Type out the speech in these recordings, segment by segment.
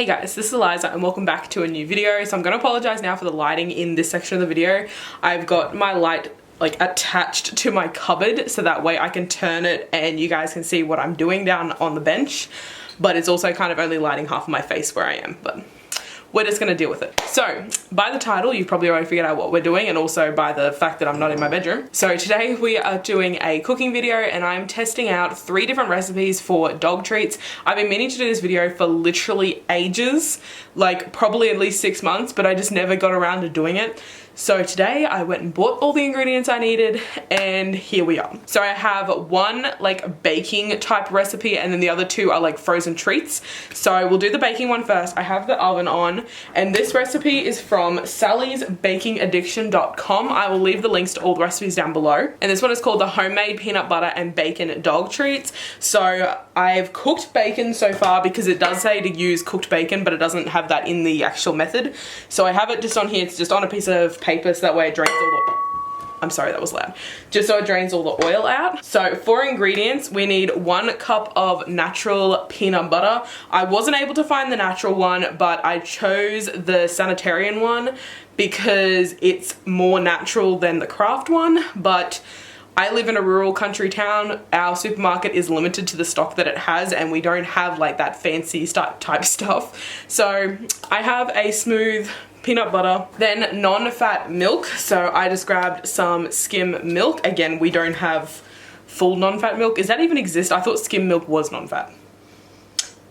Hey guys, this is Eliza and welcome back to a new video. So I'm going to apologize now for the lighting in this section of the video. I've got my light like attached to my cupboard so that way I can turn it and you guys can see what I'm doing down on the bench, but it's also kind of only lighting half of my face where I am, but we're just gonna deal with it. So by the title, you've probably already figured out what we're doing, and also by the fact that I'm not in my bedroom. So today we are doing a cooking video and I'm testing out 3 different recipes for dog treats. I've been meaning to do this video for literally ages, like probably at least 6 months, but I just never got around to doing it. So today I went and bought all the ingredients I needed and here we are. So I have one like baking type recipe and then the other 2 are like frozen treats. So we'll do the baking one first. I have the oven on and this recipe is from sallysbakingaddiction.com. I will leave the links to all the recipes down below. And this one is called the homemade peanut butter and bacon dog treats. So I've cooked bacon so far because it does say to use cooked bacon, but it doesn't have that in the actual method. So I have it just on here. It's just on a piece of paper so that way it drains all the, I'm sorry that was loud, just so it drains all the oil out. So for ingredients we need 1 cup of natural peanut butter. I wasn't able to find the natural one, but I chose the sanitarian one because it's more natural than the craft one, but I live in a rural country town. Our supermarket is limited to the stock that it has and we don't have like that fancy type stuff. So I have a smooth peanut butter, then non-fat milk. So I just grabbed some skim milk. Again, we don't have full non-fat milk. Does that even exist? I thought skim milk was non-fat.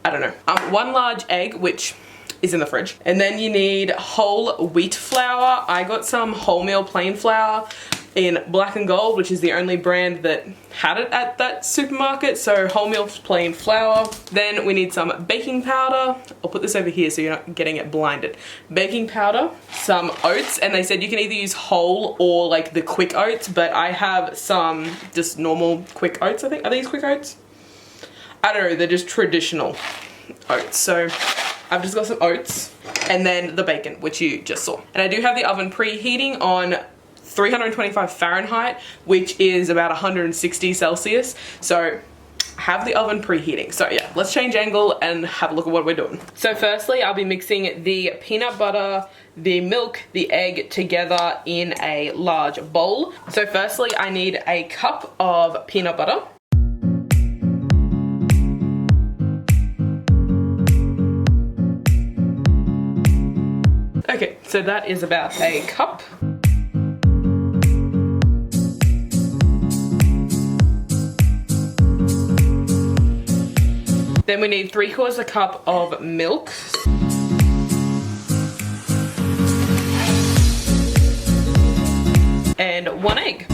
I don't know. 1 large egg, which is in the fridge. And then you need whole wheat flour. I got some wholemeal plain flour in black and gold, which is the only brand that had it at that supermarket. So wholemeal plain flour. Then we need some baking powder. I'll put this over here so you're not getting it blinded. Baking powder, some oats, and they said you can either use whole or like the quick oats, but I have some just normal quick oats, I think. Are these quick oats? I don't know, they're just traditional oats. So I've just got some oats and then the bacon, which you just saw. And I do have the oven preheating on 325 Fahrenheit, which is about 160 Celsius. So I have the oven preheating. So yeah, let's change angle and have a look at what we're doing. So firstly, I'll be mixing the peanut butter, the milk, the egg together in a large bowl. So firstly, I need a cup of peanut butter. Okay, so that is about a cup. Then we need 3/4 cup of milk. And 1 egg.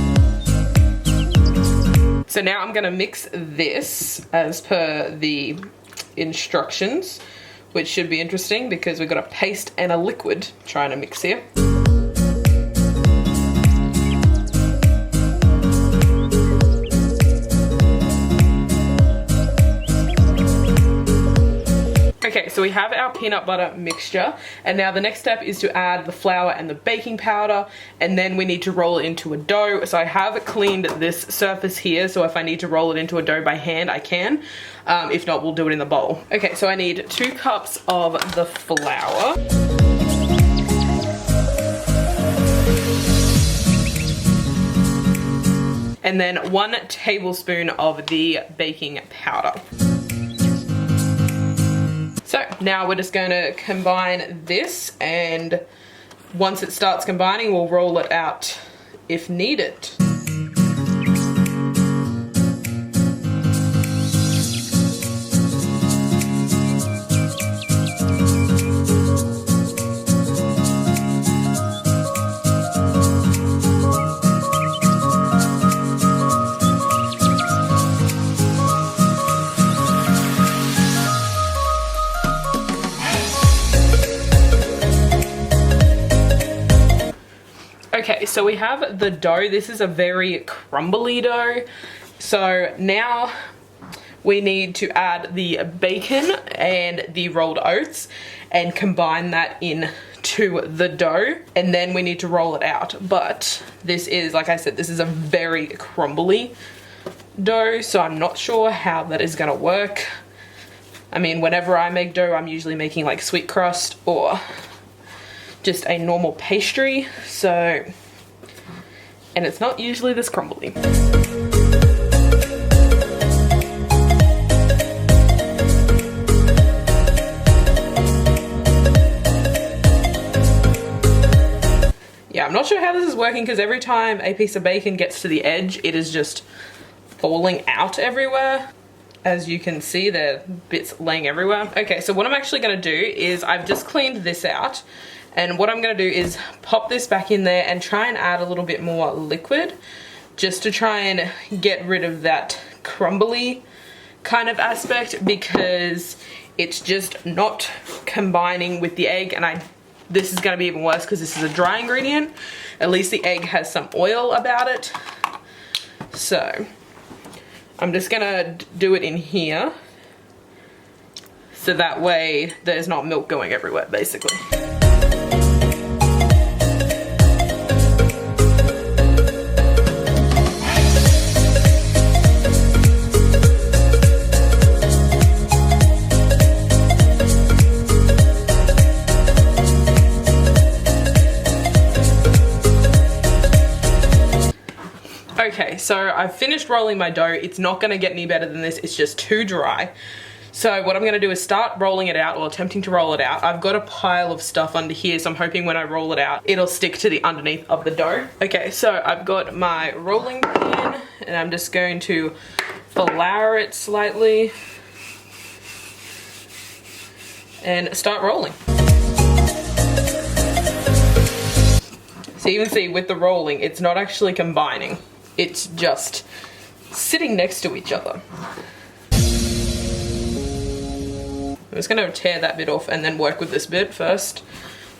So now I'm gonna mix this as per the instructions, which should be interesting because we've got a paste and a liquid trying to mix here. Okay, so we have our peanut butter mixture, and now the next step is to add the flour and the baking powder, and then we need to roll it into a dough. So I have cleaned this surface here, so if I need to roll it into a dough by hand, I can. If not, we'll do it in the bowl. Okay, so I need 2 cups of the flour. And then 1 tablespoon of the baking powder. So now we're just going to combine this, and once it starts combining, we'll roll it out if needed. Okay, so we have the dough. This is a very crumbly dough. So now we need to add the bacon and the rolled oats and combine that into the dough, and then we need to roll it out. But this is, like I said, this is a very crumbly dough, so I'm not sure how that is gonna work. I mean, whenever I make dough, I'm usually making like sweet crust or just a normal pastry, so, and it's not usually this crumbly. Yeah, I'm not sure how this is working because every time a piece of bacon gets to the edge, it is just falling out everywhere. As you can see, there are bits laying everywhere. Okay, so what I'm actually gonna do is I've just cleaned this out, and what I'm gonna do is pop this back in there and try and add a little bit more liquid just to try and get rid of that crumbly kind of aspect, because it's just not combining with the egg. And this is gonna be even worse because this is a dry ingredient. At least the egg has some oil about it. So I'm just gonna do it in here, so that way there's not milk going everywhere, basically. Okay, so I've finished rolling my dough. It's not gonna get any better than this, it's just too dry. So what I'm gonna do is start rolling it out, or attempting to roll it out. I've got a pile of stuff under here, so I'm hoping when I roll it out, it'll stick to the underneath of the dough. Okay, so I've got my rolling pin, and I'm just going to flour it slightly and start rolling. So you can see with the rolling, it's not actually combining. It's just sitting next to each other. I'm just gonna tear that bit off and then work with this bit first,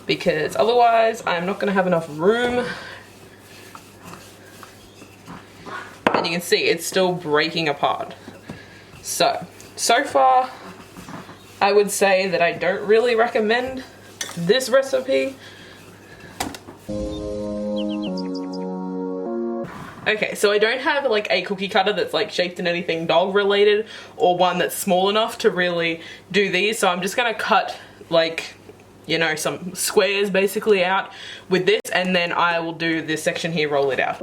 because otherwise I'm not gonna have enough room. And you can see it's still breaking apart. So far, I would say that I don't really recommend this recipe. Okay, so I don't have like a cookie cutter that's like shaped in anything dog related, or one that's small enough to really do these, so I'm just gonna cut like, you know, some squares basically out with this, and then I will do this section here, roll it out.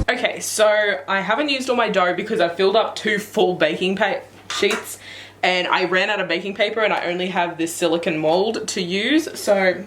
Okay, so I haven't used all my dough because I filled up 2 full baking sheets, and I ran out of baking paper, and I only have this silicone mold to use, so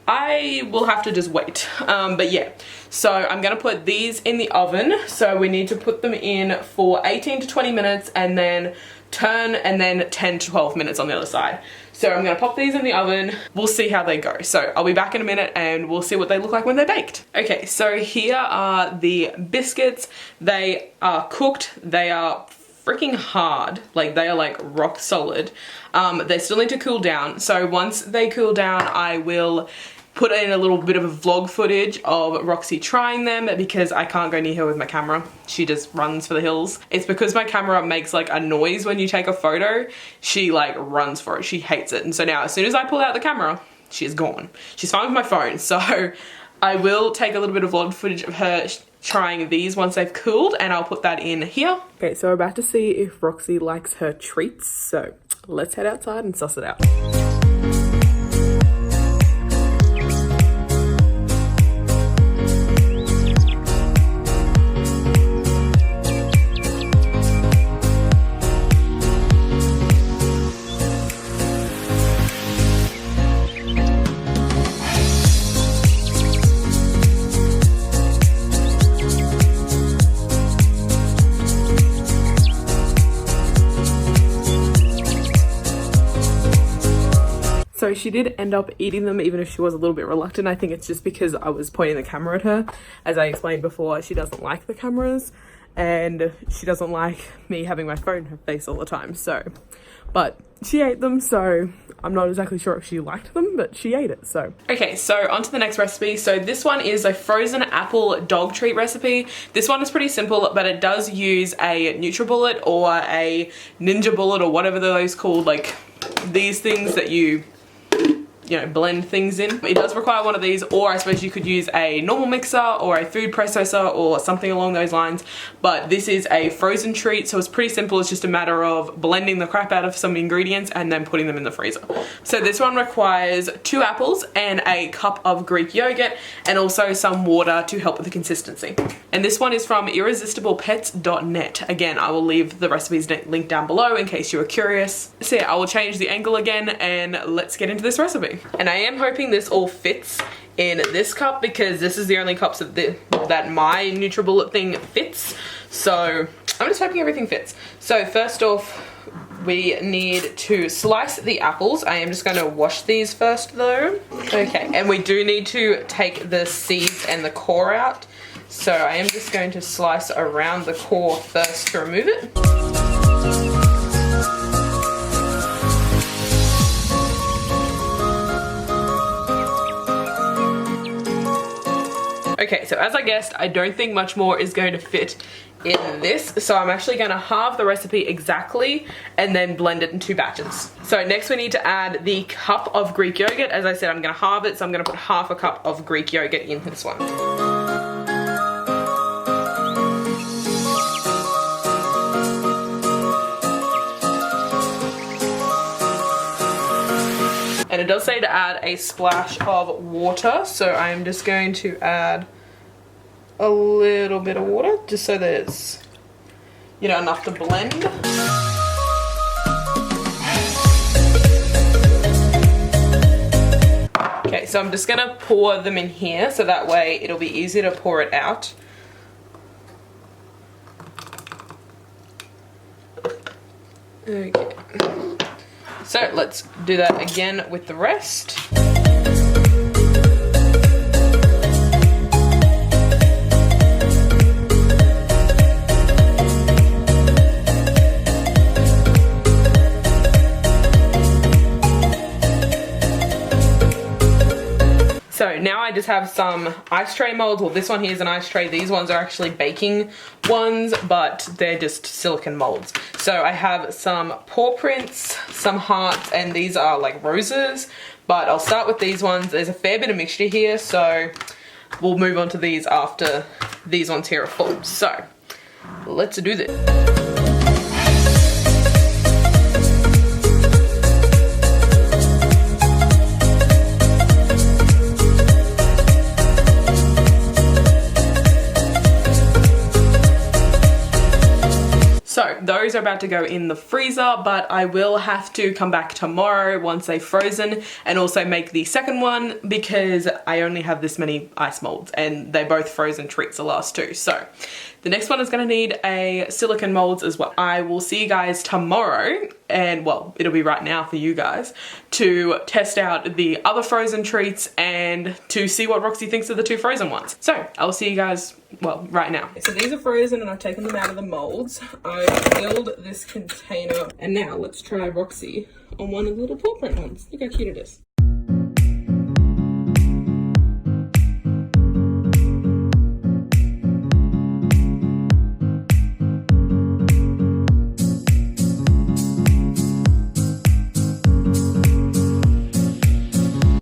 I will have to just wait. But yeah, so I'm gonna put these in the oven. So we need to put them in for 18 to 20 minutes and then turn, and then 10 to 12 minutes on the other side. So I'm gonna pop these in the oven. We'll see how they go. So I'll be back in a minute and we'll see what they look like when they're baked. Okay, so here are the biscuits. They are cooked. They are freaking hard. Like, they are like rock solid. They still need to cool down. So once they cool down, I will put in a little bit of a vlog footage of Roxy trying them, because I can't go near her with my camera. She just runs for the hills. It's because my camera makes like a noise when you take a photo. She like runs for it. She hates it. And so now as soon as I pull out the camera, she's gone. She's fine with my phone. So I will take a little bit of vlog footage of her trying these once they've cooled, and I'll put that in here. Okay, so we're about to see if Roxy likes her treats. So let's head outside and suss it out. So she did end up eating them, even if she was a little bit reluctant. I think it's just because I was pointing the camera at her. As I explained before, she doesn't like the cameras, and she doesn't like me having my phone in her face all the time. So, but she ate them, so I'm not exactly sure if she liked them, but she ate it, so. Okay, so on to the next recipe. So this one is a frozen apple dog treat recipe. This one is pretty simple, but it does use a NutriBullet or a Ninja Bullet or whatever those called, like these things that you know, blend things in. It does require one of these, or I suppose you could use a normal mixer or a food processor or something along those lines, but this is a frozen treat, so it's pretty simple. It's just a matter of blending the crap out of some ingredients and then putting them in the freezer. So this one requires 2 apples and a cup of Greek yogurt and also some water to help with the consistency. And this one is from irresistiblepets.net. Again, I will leave the recipes link down below in case you are curious. So yeah, I will change the angle again and let's get into this recipe. And I am hoping this all fits in this cup because this is the only cups that my NutriBullet thing fits. So I'm just hoping everything fits. So first off, we need to slice the apples. I am just going to wash these first though. Okay, and we do need to take the seeds and the core out. So I am just going to slice around the core first to remove it. Okay, so as I guessed, I don't think much more is going to fit in this, so I'm actually going to halve the recipe exactly and then blend it in 2 batches. So next we need to add the cup of Greek yogurt. As I said, I'm going to halve it, so I'm going to put half a cup of Greek yogurt in this one. And it does say to add a splash of water, so I'm just going to add a little bit of water just so that it's, you know, enough to blend. Okay, so I'm just gonna pour them in here so that way it'll be easier to pour it out. Okay. So let's do that again with the rest. So now I just have some ice tray molds. Well, this one here is an ice tray. These ones are actually baking ones, but they're just silicone molds. So I have some paw prints, some hearts, and these are like roses. But I'll start with these ones. There's a fair bit of mixture here, so we'll move on to these after these ones here are full. So let's do this. So those are about to go in the freezer, but I will have to come back tomorrow once they've frozen and also make the second one because I only have this many ice molds and they're both frozen treats, the last 2. So the next one is going to need a silicone molds as well. I will see you guys tomorrow, and well, it'll be right now for you guys, to test out the other frozen treats and to see what Roxy thinks of the 2 frozen ones. So I'll see you guys, well, right now. So these are frozen and I've taken them out of the molds. I filled this container and now let's try Roxy on one of the little paw print ones. Look how cute it is.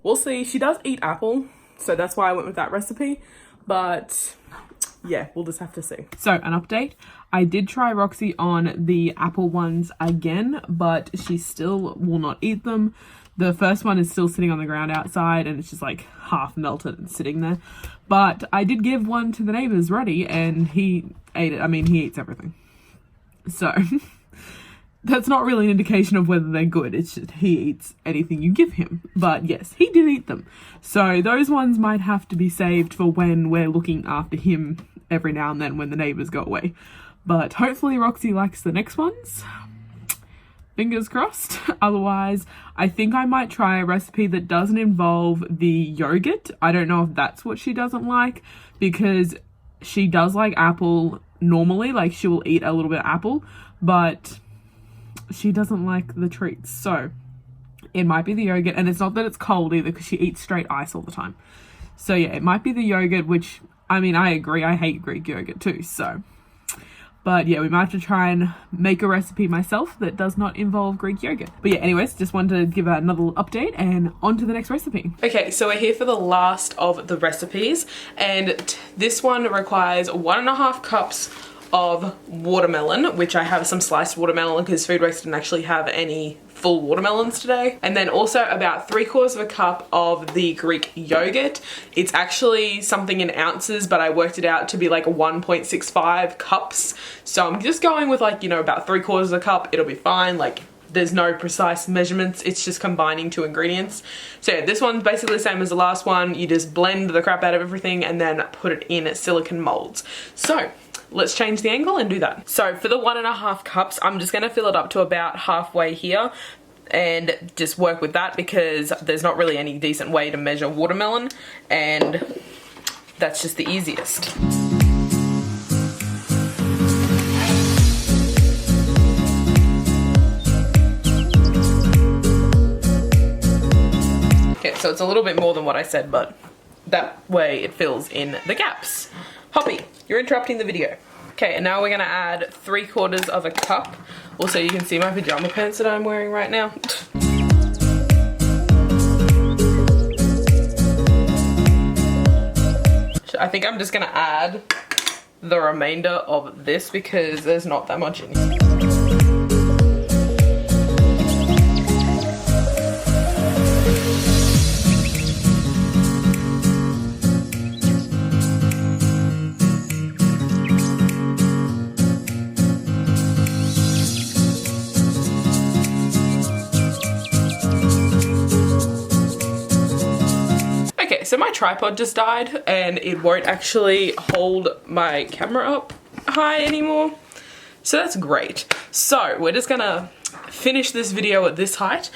We'll see. She does eat apple, so that's why I went with that recipe, but yeah, we'll just have to see. So an update, I did try Roxy on the apple ones again, but she still will not eat them. The first one is still sitting on the ground outside and it's just like half melted and sitting there. But I did give one to the neighbors ready and he ate it. I mean, he eats everything. So that's not really an indication of whether they're good. It's just he eats anything you give him. But yes, he did eat them. So those ones might have to be saved for when we're looking after him every now and then when the neighbors go away. But hopefully Roxy likes the next ones. Fingers crossed. Otherwise, I think I might try a recipe that doesn't involve the yogurt. I don't know if that's what she doesn't like, because she does like apple normally. Like, she will eat a little bit of apple, but she doesn't like the treats. So It might be the yogurt, and it's not that it's cold either because she eats straight ice all the time. So yeah, it might be the yogurt, which, I mean, I agree, I hate Greek yogurt too, so. But yeah, we might have to try and make a recipe myself that does not involve Greek yogurt. But yeah, anyways, just wanted to give another little update and on to the next recipe. Okay, so we're here for the last of the recipes, and this one requires 1.5 cups of watermelon, which I have some sliced watermelon because Food Waste didn't actually have any full watermelons today. And then also about 3/4 cup of the Greek yogurt. It's actually something in ounces, but I worked it out to be like 1.65 cups. So I'm just going with like, you know, about 3/4 cup. It'll be fine. Like, there's no precise measurements, it's just combining 2 ingredients. So yeah, this one's basically the same as the last one. You just blend the crap out of everything and then put it in silicone molds. So let's change the angle and do that. So for the 1.5 cups, I'm just gonna fill it up to about halfway here and just work with that because there's not really any decent way to measure watermelon, and that's just the easiest. Okay, so it's a little bit more than what I said, but that way it fills in the gaps. Hoppy, you're interrupting the video. Okay, and now we're gonna add 3/4 cup. Also, you can see my pajama pants that I'm wearing right now. I think I'm just gonna add the remainder of this because there's not that much in here. So my tripod just died and it won't actually hold my camera up high anymore. So that's great. So we're just gonna finish this video at this height.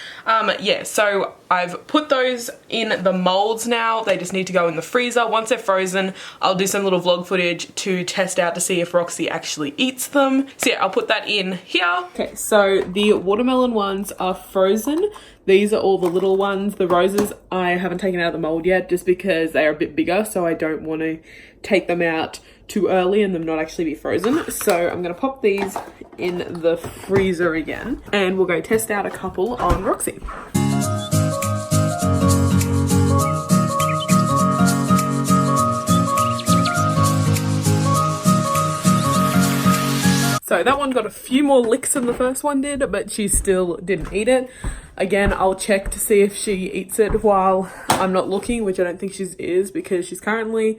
Yeah, so I've put those in the molds now. They just need to go in the freezer. Once they're frozen, I'll do some little vlog footage to test out to see if Roxy actually eats them. So yeah, I'll put that in here. Okay, so the watermelon ones are frozen. These are all the little ones. The roses I haven't taken out of the mold yet just because they are a bit bigger, so I don't want to take them out too early and them not actually be frozen. So I'm gonna pop these in the freezer again and we'll go test out a couple on Roxy. So that one got a few more licks than the first one did, but she still didn't eat it. Again, I'll check to see if she eats it while I'm not looking, which I don't think she is because she's currently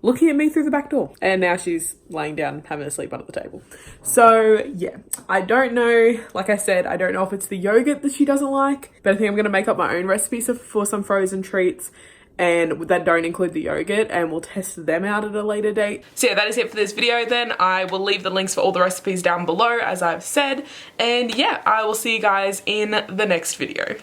looking at me through the back door. And now she's laying down having a sleep under the table. So yeah, I don't know, like I said, I don't know if it's the yogurt that she doesn't like, but I think I'm gonna make up my own recipes for some frozen treats and that don't include the yogurt, and we'll test them out at a later date. So yeah, that is it for this video then. I will leave the links for all the recipes down below as I've said, and yeah, I will see you guys in the next video.